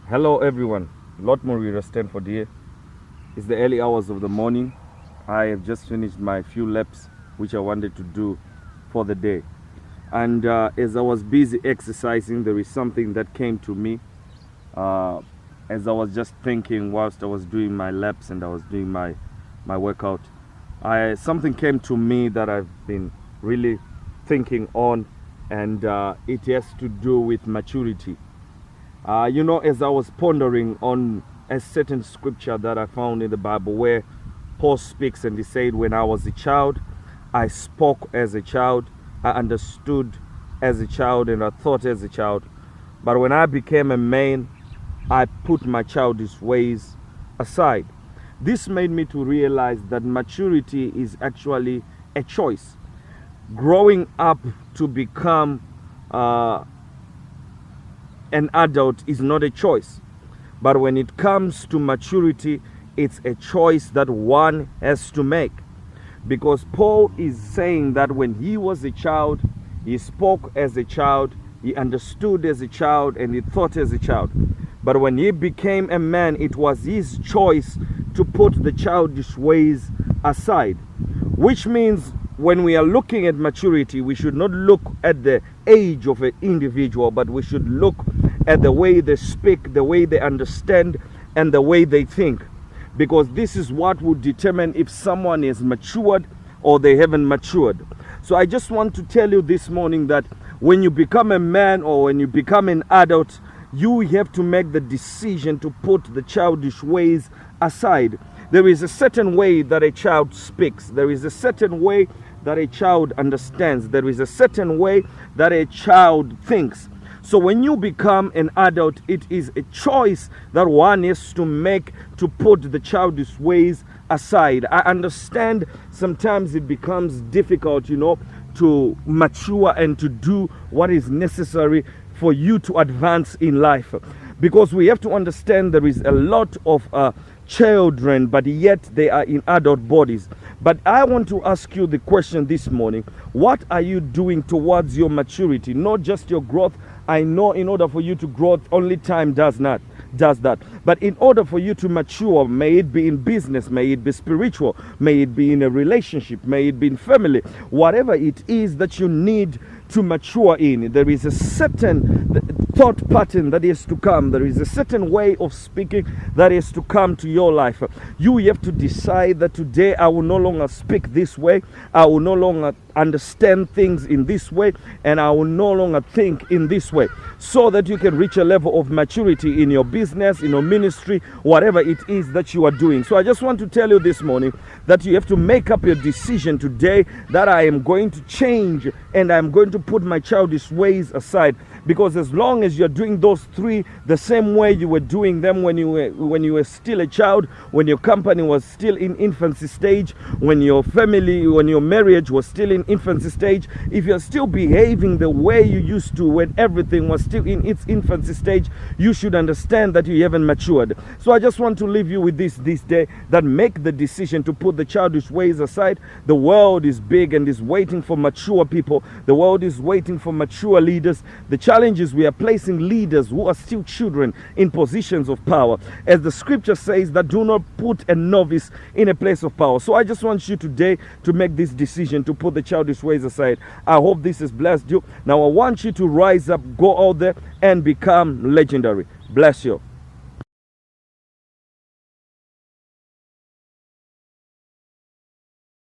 Hello everyone, Lot Morira Stanford here. It's the early hours of the morning. I have just finished my few laps which I wanted to do for the day. And as I was busy exercising, there is something that came to me as I was just thinking whilst I was doing my laps and I was doing my workout. Something came to me that I've been really thinking on, and it has to do with maturity. As I was pondering on a certain scripture that I found in the Bible where Paul speaks and he said, when I was a child, I spoke as a child, I understood as a child, and I thought as a child. But when I became a man, I put my childish ways aside. This made me to realize that maturity is actually a choice. Growing up to become an adult is not a choice, but when it comes to maturity, it's a choice that one has to make. Because Paul is saying that when he was a child, he spoke as a child, he understood as a child, and he thought as a child. But when he became a man, it was his choice to put the childish ways aside. Which means when we are looking at maturity, we should not look at the age of an individual, but we should look at the way they speak, the way they understand, and the way they think. Because this is what will determine if someone is matured or they haven't matured. So I just want to tell you this morning that when you become a man or when you become an adult, you have to make the decision to put the childish ways aside. There is a certain way that a child speaks. There is a certain way that a child understands. There is a certain way that a child thinks. So when you become an adult, it is a choice that one has to make to put the childish ways aside. I understand sometimes it becomes difficult, to mature and to do what is necessary for you to advance in life. Because we have to understand there is a lot of children, but yet they are in adult bodies. But I want to ask you the question this morning: what are you doing towards your maturity? Not just your growth. I know in order for you to grow, only time does that. But in order for you to mature, may it be in business, may it be spiritual, may it be in a relationship, may it be in family, whatever it is that you need to mature in, there is a certain thought pattern that is to come. There is a certain way of speaking that is to come to your life. You have to decide that today I will no longer speak this way, I will no longer understand things in this way, and I will no longer think in this way, so that you can reach a level of maturity in your business, in your ministry, whatever it is that you are doing. So I just want to tell you this morning that you have to make up your decision today that I am going to change and I'm going to put my childish ways aside. Because as long as you're doing those three the same way you were doing them when you were still a child, when your company was still in infancy stage, when your marriage was still in infancy stage, if you're still behaving the way you used to when everything was still in its infancy stage, you should understand that you haven't matured. So I just want to leave you with this day, that make the decision to put the childish ways aside. The world is big and is waiting for mature people. The world is waiting for mature leaders. The challenge is we are placing leaders who are still children in positions of power. As the scripture says, that do not put a novice in a place of power. So I just want you today to make this decision to put the childish ways aside. I hope this has blessed you. Now I want you to rise up, go out there and become legendary. Bless you.